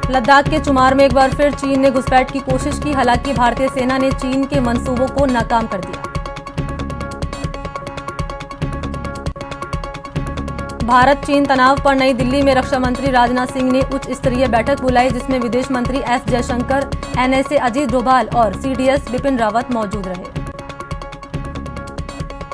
लद्दाख के चुमार में एक बार फिर चीन ने घुसपैठ की कोशिश की, हालांकि भारतीय सेना ने चीन के मंसूबों को नाकाम कर दिया। भारत चीन तनाव पर नई दिल्ली में रक्षा मंत्री राजनाथ सिंह ने उच्च स्तरीय बैठक बुलाई, जिसमें विदेश मंत्री एस जयशंकर, एनएसए अजीत डोभाल और सीडीएस बिपिन रावत मौजूद रहे।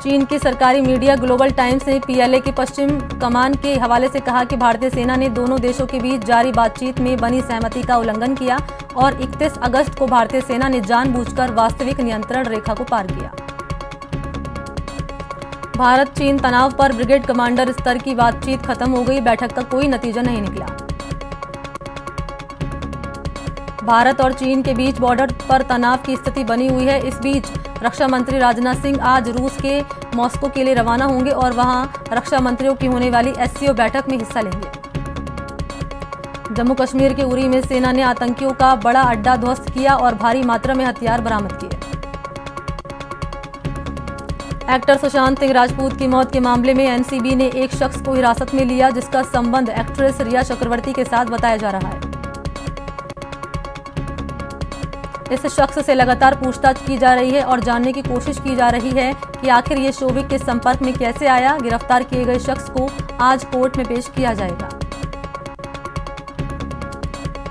चीन की सरकारी मीडिया ग्लोबल टाइम्स ने पीएलए की पश्चिम कमान के हवाले से कहा कि भारतीय सेना ने दोनों देशों के बीच जारी बातचीत में बनी सहमति का उल्लंघन किया और 31 अगस्त को भारतीय सेना ने जानबूझकर वास्तविक नियंत्रण रेखा को पार किया। भारत चीन तनाव पर ब्रिगेड कमांडर स्तर की बातचीत खत्म हो गई, बैठक का कोई नतीजा नहीं निकला। भारत और चीन के बीच बॉर्डर पर तनाव की स्थिति बनी हुई है। इस बीच रक्षा मंत्री राजनाथ सिंह आज रूस के मॉस्को के लिए रवाना होंगे और वहां रक्षा मंत्रियों की होने वाली एससीओ बैठक में हिस्सा लेंगे। जम्मू कश्मीर के उरी में सेना ने आतंकियों का बड़ा अड्डा ध्वस्त किया और भारी मात्रा में हथियार बरामद किए। एक्टर सुशांत सिंह राजपूत की मौत के मामले में एनसीबी ने एक शख्स को हिरासत में लिया, जिसका संबंध एक्ट्रेस रिया चक्रवर्ती के साथ बताया जा रहा है। इस शख्स से लगातार पूछताछ की जा रही है और जानने की कोशिश की जा रही है कि आखिर ये शोविक के संपर्क में कैसे आया। गिरफ्तार किए गए शख्स को आज कोर्ट में पेश किया जाएगा।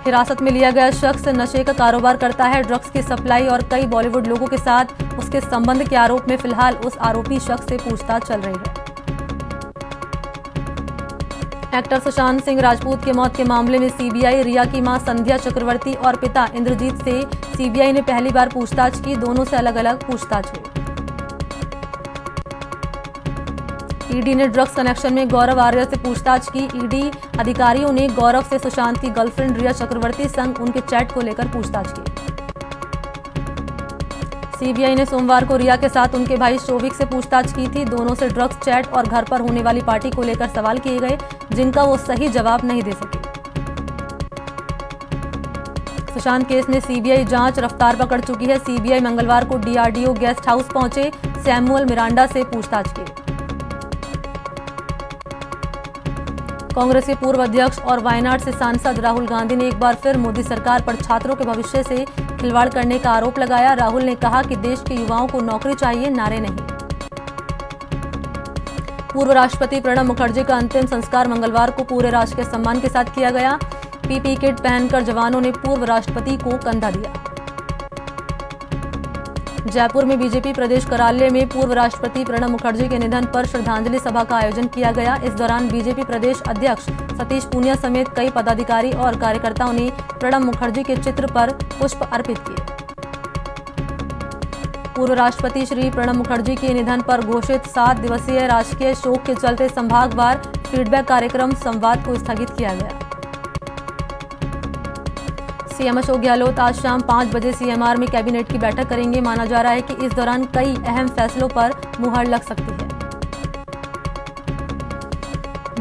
हिरासत में लिया गया शख्स नशे का कारोबार करता है, ड्रग्स की सप्लाई और कई बॉलीवुड लोगों के साथ उसके संबंध के आरोप में फिलहाल उस आरोपी शख्स से पूछताछ चल रही है। एक्टर सुशांत सिंह राजपूत की मौत के मामले में सीबीआई रिया की मां संध्या चक्रवर्ती और पिता इंद्रजीत से सीबीआई ने पहली बार पूछताछ की। दोनों से अलग अलग पूछताछ हुई। ईडी ने ड्रग्स कनेक्शन में गौरव आर्य से पूछताछ की। ईडी अधिकारियों ने गौरव से सुशांत की गर्लफ्रेंड रिया चक्रवर्ती संग उनके चैट को लेकर पूछताछ की। सीबीआई ने सोमवार को रिया के साथ उनके भाई शोविक से पूछताछ की थी। दोनों से ड्रग्स चैट और घर पर होने वाली पार्टी को लेकर सवाल किए गए, जिनका वो सही जवाब नहीं दे सके। सुशांत केस में सीबीआई जांच रफ्तार पकड़ चुकी है। सीबीआई मंगलवार को डीआरडीओ गेस्ट हाउस पहुंचे सैमुअल मिरांडा से पूछताछ की। कांग्रेस के पूर्व अध्यक्ष और वायनाड से सांसद राहुल गांधी ने एक बार फिर मोदी सरकार पर छात्रों के भविष्य से खिलवाड़ करने का आरोप लगाया। राहुल ने कहा कि देश के युवाओं को नौकरी चाहिए, नारे नहीं। पूर्व राष्ट्रपति प्रणब मुखर्जी का अंतिम संस्कार मंगलवार को पूरे राष्ट्रीय सम्मान के साथ किया गया। पीपी किट पहनकर जवानों ने पूर्व राष्ट्रपति को कंधा दिया। जयपुर में बीजेपी प्रदेश कार्यालय में पूर्व राष्ट्रपति प्रणब मुखर्जी के निधन पर श्रद्धांजलि सभा का आयोजन किया गया। इस दौरान बीजेपी प्रदेश अध्यक्ष सतीश पूनिया समेत कई पदाधिकारी और कार्यकर्ताओं ने प्रणब मुखर्जी के चित्र पर पुष्प अर्पित किए। पूर्व राष्ट्रपति श्री प्रणब मुखर्जी के निधन पर घोषित 7 दिवसीय राजकीय शोक के चलते संभागवार फीडबैक कार्यक्रम संवाद को स्थगित किया गया। सीएम अशोक गहलोत आज शाम 5 बजे सीएमआर में कैबिनेट की बैठक करेंगे। माना जा रहा है कि इस दौरान कई अहम फैसलों पर मुहर लग सकती है।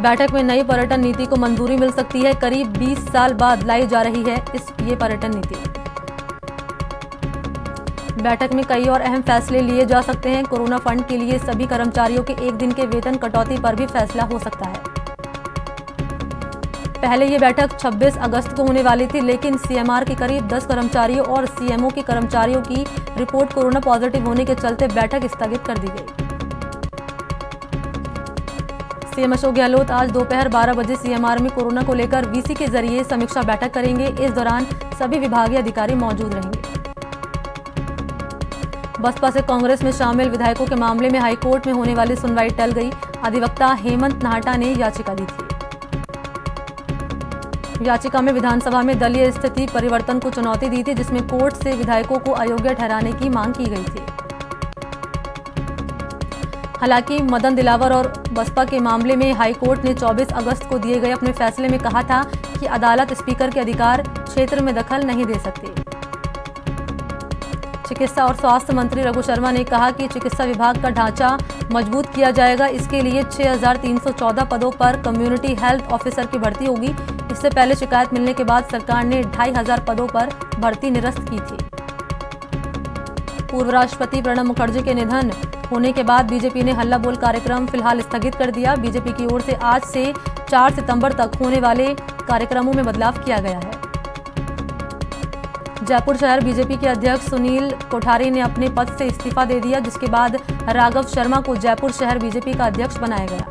बैठक में नई पर्यटन नीति को मंजूरी मिल सकती है। करीब 20 साल बाद लाई जा रही है ये पर्यटन नीति। बैठक में कई और अहम फैसले लिए जा सकते हैं। कोरोना फंड के लिए सभी कर्मचारियों के 1 दिन के वेतन कटौती पर भी फैसला हो सकता है। पहले ये बैठक 26 अगस्त को होने वाली थी, लेकिन सीएमआर के करीब 10 कर्मचारियों और सीएमओ के कर्मचारियों की रिपोर्ट कोरोना पॉजिटिव होने के चलते बैठक स्थगित कर दी गई। सीएम अशोक गहलोत आज दोपहर 12 बजे सीएमआर में कोरोना को लेकर वीसी के जरिए समीक्षा बैठक करेंगे। इस दौरान सभी विभागीय अधिकारी मौजूद रहेंगे। बसपा से कांग्रेस में शामिल विधायकों के मामले में हाईकोर्ट में होने वाली सुनवाई टल गई। अधिवक्ता हेमंत नाहटा ने याचिका दी थी। याचिका में विधानसभा में दलीय स्थिति परिवर्तन को चुनौती दी थी, जिसमें कोर्ट से विधायकों को अयोग्य ठहराने की मांग की गई थी। हालांकि मदन दिलावर और बसपा के मामले में हाईकोर्ट ने 24 अगस्त को दिए गए अपने फैसले में कहा था कि अदालत स्पीकर के अधिकार क्षेत्र में दखल नहीं दे सकती। चिकित्सा और स्वास्थ्य मंत्री रघु शर्मा ने कहा कि चिकित्सा विभाग का ढांचा मजबूत किया जाएगा। इसके लिए 6314 पदों पर कम्युनिटी हेल्थ ऑफिसर की भर्ती होगी। इससे पहले शिकायत मिलने के बाद सरकार ने 2500 पदों पर भर्ती निरस्त की थी। पूर्व राष्ट्रपति प्रणब मुखर्जी के निधन होने के बाद बीजेपी ने हल्ला बोल कार्यक्रम फिलहाल स्थगित कर दिया। बीजेपी की ओर से आज से 4 सितंबर तक होने वाले कार्यक्रमों में बदलाव किया गया है। जयपुर शहर बीजेपी के अध्यक्ष सुनील कोठारी ने अपने पद से इस्तीफा दे दिया, जिसके बाद राघव शर्मा को जयपुर शहर बीजेपी का अध्यक्ष बनाया गया।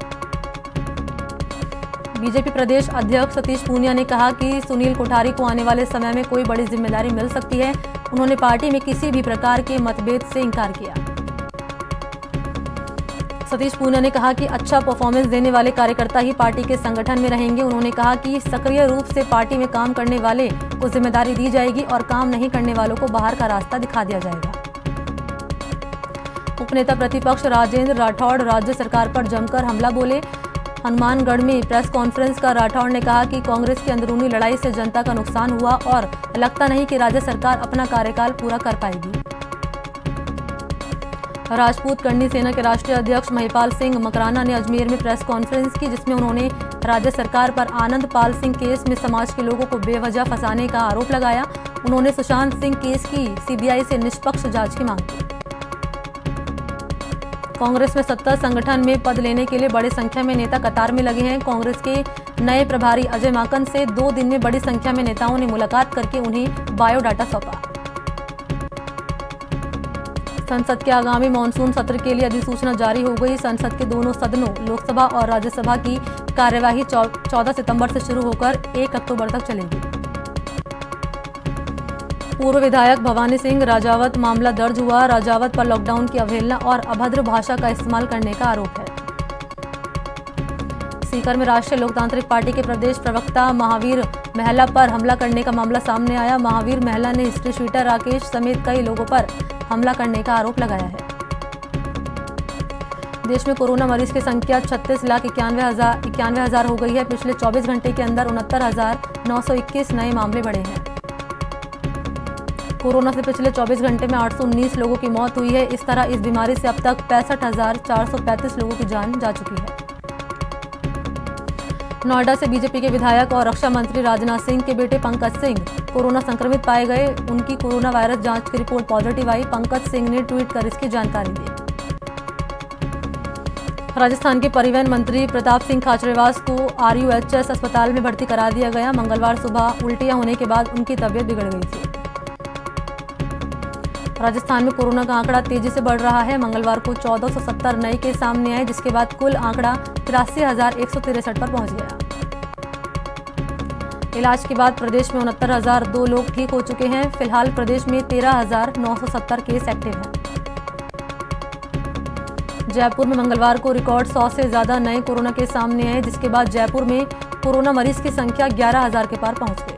बीजेपी प्रदेश अध्यक्ष सतीश पूनिया ने कहा कि सुनील कोठारी को आने वाले समय में कोई बड़ी जिम्मेदारी मिल सकती है। उन्होंने पार्टी में किसी भी प्रकार के मतभेद से इंकार किया। सतीश पूनिया ने कहा कि अच्छा परफॉर्मेंस देने वाले कार्यकर्ता ही पार्टी के संगठन में रहेंगे। उन्होंने कहा कि सक्रिय रूप से पार्टी में काम करने वाले को जिम्मेदारी दी जाएगी और काम नहीं करने वालों को बाहर का रास्ता दिखा दिया जाएगा। उपनेता प्रतिपक्ष राजेंद्र राठौड़ राज्य सरकार पर जमकर हमला बोले। हनुमानगढ़ में प्रेस कॉन्फ्रेंस कर राठौड़ ने कहा कि कांग्रेस की अंदरूनी लड़ाई से जनता का नुकसान हुआ और लगता नहीं कि राज्य सरकार अपना कार्यकाल पूरा कर पाएगी। राजपूत करनी सेना के राष्ट्रीय अध्यक्ष महिपाल सिंह मकराना ने अजमेर में प्रेस कॉन्फ्रेंस की, जिसमें उन्होंने राज्य सरकार पर आनंद पाल सिंह केस में समाज के लोगों को बेवजह फंसाने का आरोप लगाया। उन्होंने सुशांत सिंह केस की सीबीआई से निष्पक्ष जांच की मांग की। कांग्रेस में सत्ता संगठन में पद लेने के लिए बड़ी संख्या में नेता कतार में लगे हैं। कांग्रेस के नए प्रभारी अजय माकन से 2 दिन में बड़ी संख्या में नेताओं ने मुलाकात करके उन्हें बायोडाटा सौंपा। संसद के आगामी मानसून सत्र के लिए अधिसूचना जारी हो गई। संसद के दोनों सदनों लोकसभा और राज्यसभा की कार्यवाही 14 सितंबर से शुरू होकर 1 अक्टूबर तक चलेगी। पूर्व विधायक भवानी सिंह राजावत मामला दर्ज हुआ। राजावत पर लॉकडाउन की अवहेलना और अभद्र भाषा का इस्तेमाल करने का आरोप है। सीकर में राष्ट्रीय लोकतांत्रिक पार्टी के प्रदेश प्रवक्ता महावीर महला पर हमला करने का मामला सामने आया। महावीर महला ने हिस्ट्री शीटर राकेश समेत कई लोगों पर हमला करने का आरोप लगाया है। देश में कोरोना मरीज की संख्या 36,91,000 हो गई है। पिछले 24 घंटे के अंदर 69,921 नए मामले बढ़े हैं। कोरोना से पिछले 24 घंटे में 819 लोगों की मौत हुई है। इस तरह इस बीमारी से अब तक 65,435 लोगों की जान जा चुकी है। नोएडा से बीजेपी के विधायक और रक्षा मंत्री राजनाथ सिंह के बेटे पंकज सिंह कोरोना संक्रमित पाए गए। उनकी कोरोना वायरस जांच की रिपोर्ट पॉजिटिव आई। पंकज सिंह ने ट्वीट कर इसकी जानकारी दी। राजस्थान के परिवहन मंत्री प्रताप सिंह खाचरियावास को RUHS अस्पताल में भर्ती करा दिया गया। मंगलवार सुबह उल्टियां होने के बाद उनकी तबीयत बिगड़ गई थी। राजस्थान में कोरोना का आंकड़ा तेजी से बढ़ रहा है। मंगलवार को 1470 नए केस सामने आए, जिसके बाद कुल आंकड़ा 83,163 पर पहुंच गया। इलाज के बाद प्रदेश में 69,002 लोग ठीक हो चुके हैं। फिलहाल प्रदेश में 13,970 केस एक्टिव हैं। जयपुर में मंगलवार को रिकॉर्ड 100 से ज्यादा नए कोरोना केस सामने आए, जिसके बाद जयपुर में कोरोना मरीज की संख्या 11,000 के पार पहुंच गई।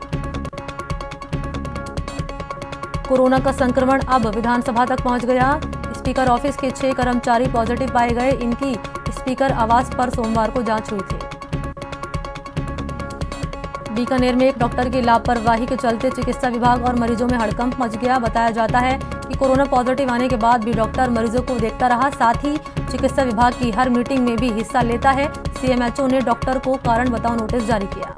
कोरोना का संक्रमण अब विधानसभा तक पहुंच गया। स्पीकर ऑफिस के 6 कर्मचारी पॉजिटिव पाए गए। इनकी स्पीकर आवास पर सोमवार को जांच हुई थी। बीकानेर में एक डॉक्टर की लापरवाही के चलते चिकित्सा विभाग और मरीजों में हड़कंप मच गया। बताया जाता है कि कोरोना पॉजिटिव आने के बाद भी डॉक्टर मरीजों को देखता रहा, साथ ही चिकित्सा विभाग की हर मीटिंग में भी हिस्सा लेता है। CMHO ने डॉक्टर को कारण बताओ नोटिस जारी किया।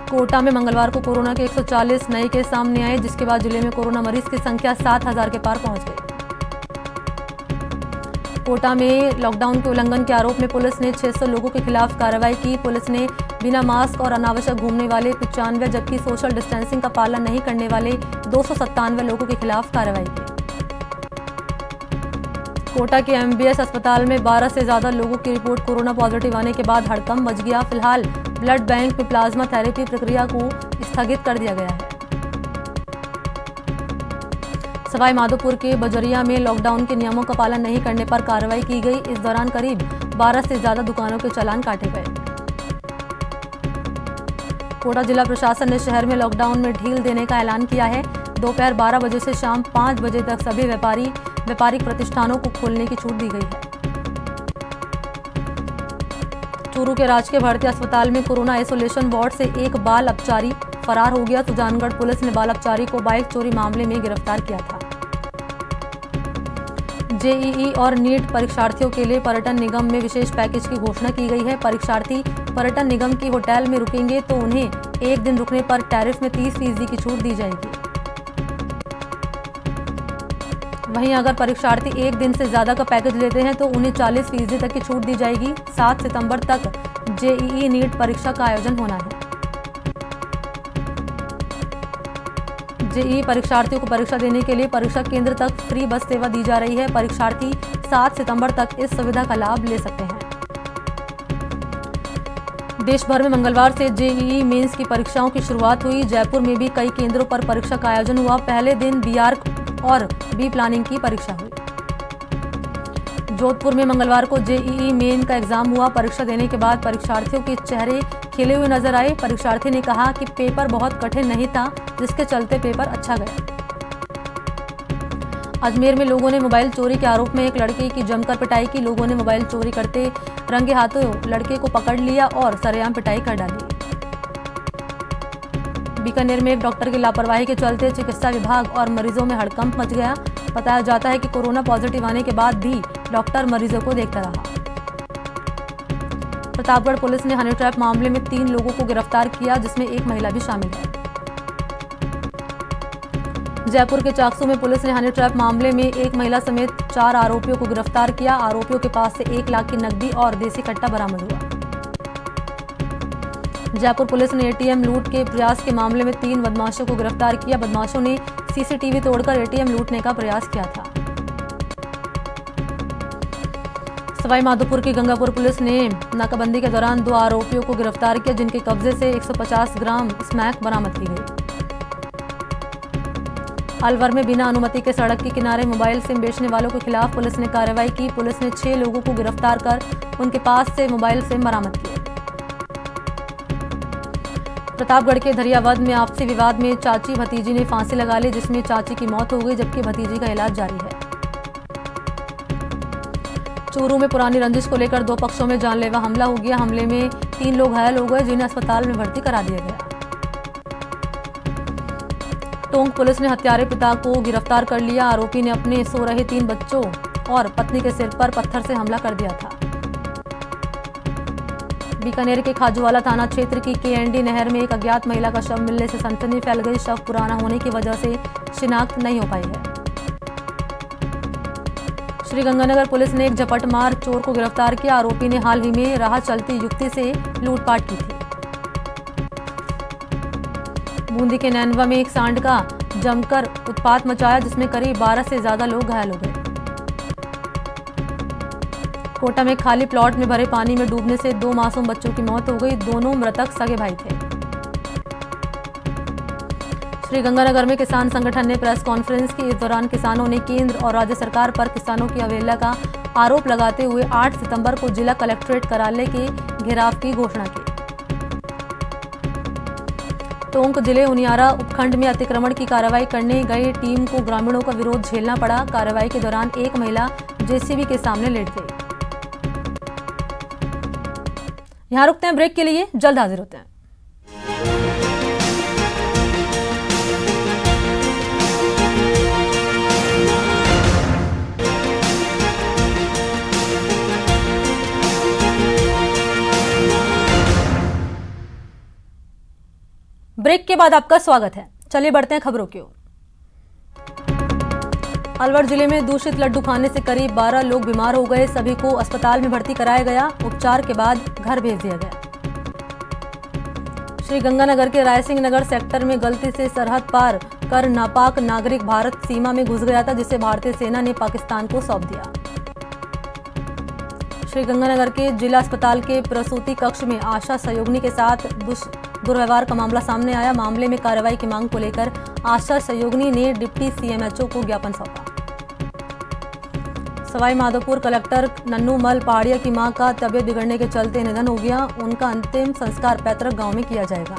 कोटा में मंगलवार को कोरोना के 140 नए केस सामने आए, जिसके बाद जिले में कोरोना मरीज की संख्या 7,000 के पार पहुंच गई। कोटा में लॉकडाउन के उल्लंघन के आरोप में पुलिस ने 600 लोगों के खिलाफ कार्रवाई की। पुलिस ने बिना मास्क और अनावश्यक घूमने वाले 95 जबकि सोशल डिस्टेंसिंग का पालन नहीं करने वाले 297 लोगों के खिलाफ कार्रवाई की। कोटा के MBS अस्पताल में 12 से ज्यादा लोगों की रिपोर्ट कोरोना पॉजिटिव आने के बाद हड़कंप मच गया। फिलहाल ब्लड बैंक में प्लाज्मा थेरेपी प्रक्रिया को स्थगित कर दिया गया है। सवाई माधोपुर के बजरिया में लॉकडाउन के नियमों का पालन नहीं करने पर कार्रवाई की गई। इस दौरान करीब 12 से ज्यादा दुकानों के चालान काटे गए। कोटा जिला प्रशासन ने शहर में लॉकडाउन में ढील देने का ऐलान किया है। दोपहर 12 बजे से शाम 5 बजे तक सभी व्यापारिक प्रतिष्ठानों को खोलने की छूट दी गई है। चूरू के राजकीय भारतीय अस्पताल में कोरोना आइसोलेशन वार्ड से एक बाल अपचारी फरार हो गया। सुजानगढ़ पुलिस ने बाल अपचारी को बाइक चोरी मामले में गिरफ्तार किया था। JEE और नीट परीक्षार्थियों के लिए पर्यटन निगम में विशेष पैकेज की घोषणा की गई है। परीक्षार्थी पर्यटन निगम की होटल में रुकेंगे तो उन्हें एक दिन रुकने पर टैरिफ में 30% की छूट दी जाएगी। वहीं अगर परीक्षार्थी एक दिन से ज्यादा का पैकेज लेते हैं तो उन्हें 40% तक की छूट दी जाएगी। 7 सितंबर तक JEE नीट परीक्षा का आयोजन होना है। जेईई परीक्षार्थियों को परीक्षा देने के लिए परीक्षा केंद्र तक फ्री बस सेवा दी जा रही है। परीक्षार्थी 7 सितंबर तक इस सुविधा का लाभ ले सकते हैं। देश भर में मंगलवार से जेईई मेंस की परीक्षाओं की शुरुआत हुई। जयपुर में भी कई केंद्रों पर परीक्षा का आयोजन हुआ। पहले दिन बीआर्क और बी प्लानिंग की परीक्षा हुई। जोधपुर में मंगलवार को जेईई मेन का एग्जाम हुआ। परीक्षा देने के बाद परीक्षार्थियों के चेहरे खिले हुए नजर आए। परीक्षार्थी ने कहा कि पेपर बहुत कठिन नहीं था, जिसके चलते पेपर अच्छा गया। अजमेर में लोगों ने मोबाइल चोरी के आरोप में एक लड़के की जमकर पिटाई की। लोगों ने मोबाइल चोरी करते रंगे हाथों लड़के को पकड़ लिया और सरेआम पिटाई कर डाली। बीकानेर में एक डॉक्टर की लापरवाही के चलते चिकित्सा विभाग और मरीजों में हड़कंप मच गया। बताया जाता है कि कोरोना पॉजिटिव आने के बाद भी डॉक्टर मरीजों को देखता रहा। प्रतापगढ़ पुलिस ने हनी ट्रैप मामले में 3 लोगों को गिरफ्तार किया, जिसमें एक महिला भी शामिल है। जयपुर के चाकसू में पुलिस ने हनी ट्रैप मामले में एक महिला समेत 4 आरोपियों को गिरफ्तार किया। आरोपियों के पास से 1 लाख की नकदी और देसी कट्टा बरामद हुआ। जयपुर पुलिस ने एटीएम लूट के प्रयास के मामले में 3 बदमाशों को गिरफ्तार किया। बदमाशों ने सीसीटीवी तोड़कर एटीएम लूटने का प्रयास किया था। सवाई माधोपुर की गंगापुर पुलिस ने नाकाबंदी के दौरान 2 आरोपियों को गिरफ्तार किया, जिनके कब्जे से 150 ग्राम स्मैक बरामद की गई। अलवर में बिना अनुमति के सड़क के किनारे मोबाइल सिम बेचने वालों के खिलाफ पुलिस ने कार्रवाई की। पुलिस ने 6 लोगों को गिरफ्तार कर उनके पास से मोबाइल सिम बरामद किए। प्रतापगढ़ के धरियावद में आपसी विवाद में चाची भतीजी ने फांसी लगा ली, जिसमें चाची की मौत हो गई जबकि भतीजी का इलाज जारी है। चूरू में पुरानी रंजिश को लेकर 2 पक्षों में जानलेवा हमला हो गया। हमले में 3 लोग घायल हो गए, जिन्हें अस्पताल में भर्ती करा दिया गया। टोंक पुलिस ने हत्यारे पिता को गिरफ्तार कर लिया। आरोपी ने अपने सो रहे 3 बच्चों और पत्नी के सिर पर पत्थर से हमला कर दिया था। बीकानेर के खाजूवाला थाना क्षेत्र की केएनडी नहर में एक अज्ञात महिला का शव मिलने से सनसनी फैल गई। शव पुराना होने की वजह से शिनाख्त नहीं हो पाई है। श्रीगंगानगर पुलिस ने एक झपटमार चोर को गिरफ्तार किया। आरोपी ने हाल ही में राह चलती युवती से लूटपाट की थी। बूंदी के नैनवा में एक सांड का जमकर उत्पात मचाया, जिसमें करीब 12 से ज्यादा लोग घायल हो गए। कोटा में खाली प्लॉट में भरे पानी में डूबने से 2 मासूम बच्चों की मौत हो गई। दोनों मृतक सगे भाई थे। श्रीगंगानगर में किसान संगठन ने प्रेस कॉन्फ्रेंस की। इस दौरान किसानों ने केंद्र और राज्य सरकार पर किसानों की अवहेलना का आरोप लगाते हुए 8 सितंबर को जिला कलेक्ट्रेट कार्यालय के घेराव की घोषणा की। टोंक जिले उनियारा उपखंड में अतिक्रमण की कार्रवाई करने गई टीम को ग्रामीणों का विरोध झेलना पड़ा। कार्रवाई के दौरान एक महिला जेसीबी के सामने लेट गई। यहां रुकते हैं ब्रेक के लिए, जल्द हाजिर होते हैं। ब्रेक के बाद आपका स्वागत है। चलिए बढ़ते हैं खबरों की ओर। अलवर जिले में दूषित लड्डू खाने से करीब 12 लोग बीमार हो गए। सभी को अस्पताल में भर्ती कराया गया। उपचार के बाद घर भेज दिया गया। श्रीगंगानगर के रायसिंह नगर सेक्टर में गलती से सरहद पार कर नापाक नागरिक भारत सीमा में घुस गया था, जिसे भारतीय सेना ने पाकिस्तान को सौंप दिया। श्रीगंगानगर के जिला अस्पताल के प्रसूति कक्ष में आशा सहयोगिनी के साथ दुर्व्यवहार का मामला सामने आया। मामले में कार्रवाई की मांग को लेकर आशा सहयोगिनी ने डिप्टी सीएमएचओ को ज्ञापन सौंपा। सवाई माधोपुर कलेक्टर नन्नू मल पहाड़िया की मां का तबियत बिगड़ने के चलते निधन हो गया। उनका अंतिम संस्कार पैतृक गांव में किया जाएगा।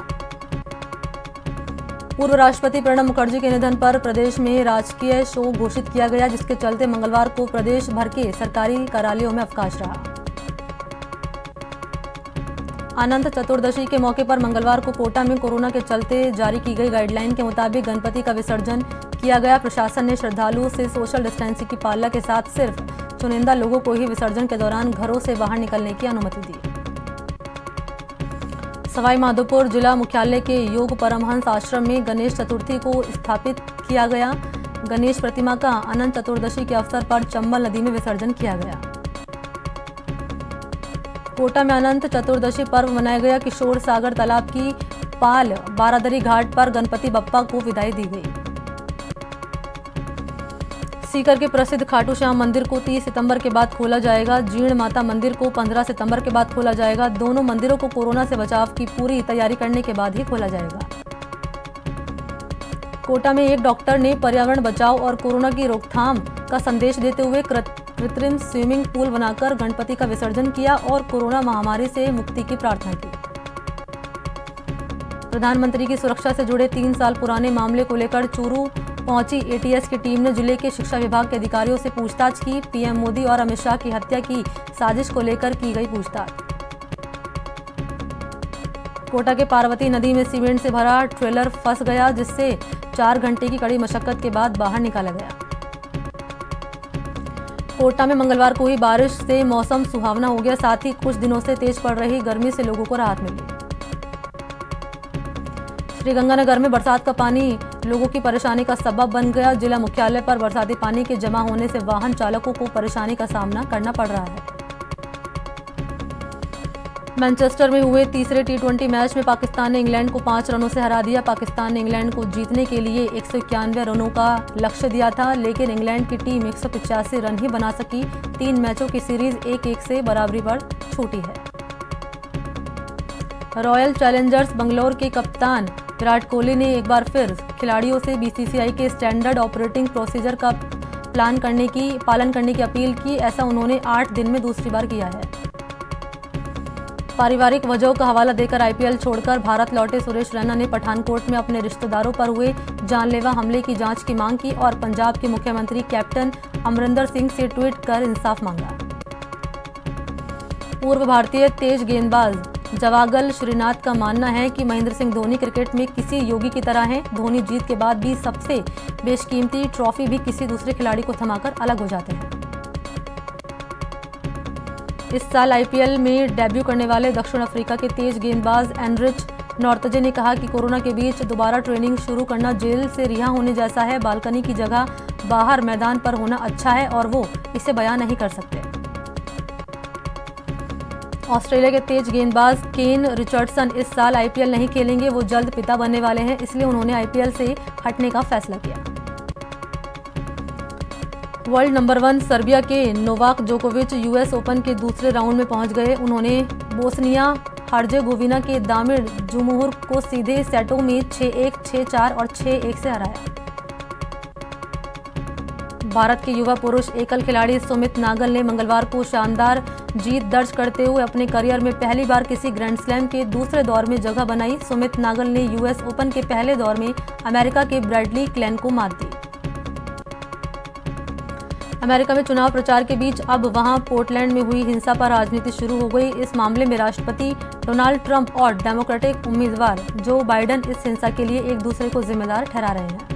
पूर्व राष्ट्रपति प्रणब मुखर्जी के निधन पर प्रदेश में राजकीय शोक घोषित किया गया, जिसके चलते मंगलवार को प्रदेश भर के सरकारी कार्यालयों में अवकाश रहा। अनंत चतुर्दशी के मौके पर मंगलवार को कोटा में कोरोना के चलते जारी की गई गाइडलाइन के मुताबिक गणपति का विसर्जन किया गया। प्रशासन ने श्रद्धालुओं से सोशल डिस्टेंसिंग की पालना के साथ सिर्फ चुनिंदा लोगों को ही विसर्जन के दौरान घरों से बाहर निकलने की अनुमति दी। सवाई माधोपुर जिला मुख्यालय के योग परमहंस आश्रम में गणेश चतुर्थी को स्थापित किया गया। गणेश प्रतिमा का अनंत चतुर्दशी के अवसर पर चंबल नदी में विसर्जन किया गया। कोटा में अनंत चतुर्दशी पर्व मनाया गया। किशोर सागर तालाब की पाल बारादरी घाट पर गणपति बप्पा को विदाई दी गई। सीकर के प्रसिद्ध खाटू श्याम मंदिर को 30 सितंबर के बाद खोला जाएगा। जीर्ण माता मंदिर को 15 सितंबर के बाद खोला जाएगा। दोनों मंदिरों को कोरोना से बचाव की पूरी तैयारी करने के बाद ही खोला जाएगा। कोटा में एक डॉक्टर ने पर्यावरण बचाओ और कोरोना की रोकथाम का संदेश देते हुए कृत्रिम स्विमिंग पूल बनाकर गणपति का विसर्जन किया और कोरोना महामारी से मुक्ति की प्रार्थना की। प्रधानमंत्री की सुरक्षा से जुड़े 3 साल पुराने मामले को लेकर चूरू पहुंची एटीएस की टीम ने जिले के शिक्षा विभाग के अधिकारियों से पूछताछ की। पीएम मोदी और अमित शाह की हत्या की साजिश को लेकर की गई पूछताछ। कोटा के पार्वती नदी में सीमेंट से भरा ट्रेलर फंस गया, जिससे 4 घंटे की कड़ी मशक्कत के बाद बाहर निकाला गया। कोटा में मंगलवार को हुई बारिश से मौसम सुहावना हो गया, साथ ही कुछ दिनों से तेज पड़ रही गर्मी से लोगों को राहत मिली। श्रीगंगानगर में बरसात का पानी लोगों की परेशानी का सबब बन गया। जिला मुख्यालय पर बरसाती पानी के जमा होने से वाहन चालकों को परेशानी का सामना करना पड़ रहा है। मैनचेस्टर में हुए तीसरे T20 मैच में पाकिस्तान ने इंग्लैंड को 5 रनों से हरा दिया। पाकिस्तान ने इंग्लैंड को जीतने के लिए 191 रनों का लक्ष्य दिया था, लेकिन इंग्लैंड की टीम 185 रन ही बना सकी। 3 मैचों की सीरीज 1-1 से बराबरी पर छूटी है। रॉयल चैलेंजर्स बंगलौर के कप्तान विराट कोहली ने एक बार फिर खिलाड़ियों से बीसीसीआई के स्टैंडर्ड ऑपरेटिंग प्रोसीजर का पालन करने की अपील की। ऐसा उन्होंने 8 दिन में दूसरी बार किया है। पारिवारिक वजहों का हवाला देकर आईपीएल छोड़कर भारत लौटे सुरेश रैना ने पठानकोट में अपने रिश्तेदारों पर हुए जानलेवा हमले की जांच की मांग की और पंजाब के मुख्यमंत्री कैप्टन अमरिंदर सिंह से ट्वीट कर इंसाफ मांगा। पूर्व भारतीय तेज गेंदबाज जवागल श्रीनाथ का मानना है कि महेंद्र सिंह धोनी क्रिकेट में किसी योगी की तरह हैं। धोनी जीत के बाद भी सबसे बेशकीमती ट्रॉफी भी किसी दूसरे खिलाड़ी को थमाकर अलग हो जाते हैं। इस साल आईपीएल में डेब्यू करने वाले दक्षिण अफ्रीका के तेज गेंदबाज एनरिच नॉर्थजे ने कहा कि कोरोना के बीच दोबारा ट्रेनिंग शुरू करना जेल से रिहा होने जैसा है। बालकनी की जगह बाहर मैदान पर होना अच्छा है और वो इसे बयान नहीं कर सकते। ऑस्ट्रेलिया के तेज गेंदबाज केन रिचर्डसन इस साल आईपीएल नहीं खेलेंगे। वो जल्द पिता बनने वाले हैं, इसलिए उन्होंने आईपीएल से हटने का फैसला किया। वर्ल्ड नंबर 1 सर्बिया के नोवाक जोकोविच यूएस ओपन के दूसरे राउंड में पहुंच गए। उन्होंने बोस्निया हर्जेगोविना के दामिर जुमुहुर को सीधे सेटों में 6-1, 6-4 और 6-1 से हराया। भारत के युवा पुरुष एकल खिलाड़ी सुमित नागल ने मंगलवार को शानदार जीत दर्ज करते हुए अपने करियर में पहली बार किसी ग्रैंड स्लैम के दूसरे दौर में जगह बनाई। सुमित नागल ने यूएस ओपन के पहले दौर में अमेरिका के ब्रैडली क्लेन को मात दी। अमेरिका में चुनाव प्रचार के बीच अब वहां पोर्टलैंड में हुई हिंसा पर राजनीति शुरू हो गई। इस मामले में राष्ट्रपति डोनाल्ड ट्रंप और डेमोक्रेटिक उम्मीदवार जो बाइडेन इस हिंसा के लिए एक दूसरे को जिम्मेदार ठहरा रहे हैं।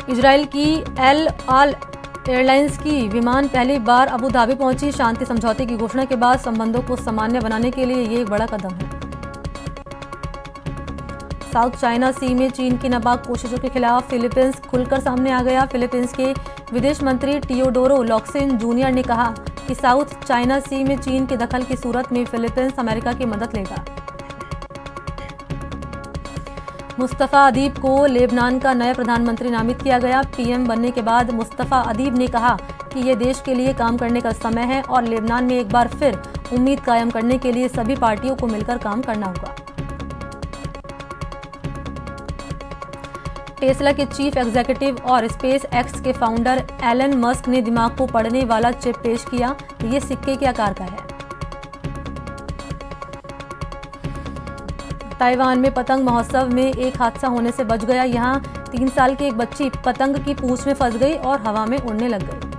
इजराइल की एल आल एयरलाइंस की विमान पहली बार अबू धाबी पहुंची। शांति समझौते की घोषणा के बाद संबंधों को सामान्य बनाने के लिए ये एक बड़ा कदम है। साउथ चाइना सी में चीन की नापाक कोशिशों के खिलाफ फिलीपींस खुलकर सामने आ गया। फिलीपींस के विदेश मंत्री टियोडोरो लॉक्सिन जूनियर ने कहा कि साउथ चाइना सी में चीन के दखल की सूरत में फिलीपींस अमेरिका की मदद लेगा। मुस्तफा अदीब को लेबनान का नया प्रधानमंत्री नामित किया गया। पीएम बनने के बाद मुस्तफा अदीब ने कहा कि ये देश के लिए काम करने का समय है और लेबनान में एक बार फिर उम्मीद कायम करने के लिए सभी पार्टियों को मिलकर काम करना होगा। टेस्ला के चीफ एग्जीक्यूटिव और स्पेस एक्स के फाउंडर एलन मस्क ने दिमाग को पढ़ने वाला चिप पेश किया। ये सिक्के के आकार का है। ताइवान में पतंग महोत्सव में एक हादसा होने से बच गया। यहाँ 3 साल की एक बच्ची पतंग की पूंछ में फंस गई और हवा में उड़ने लग गई।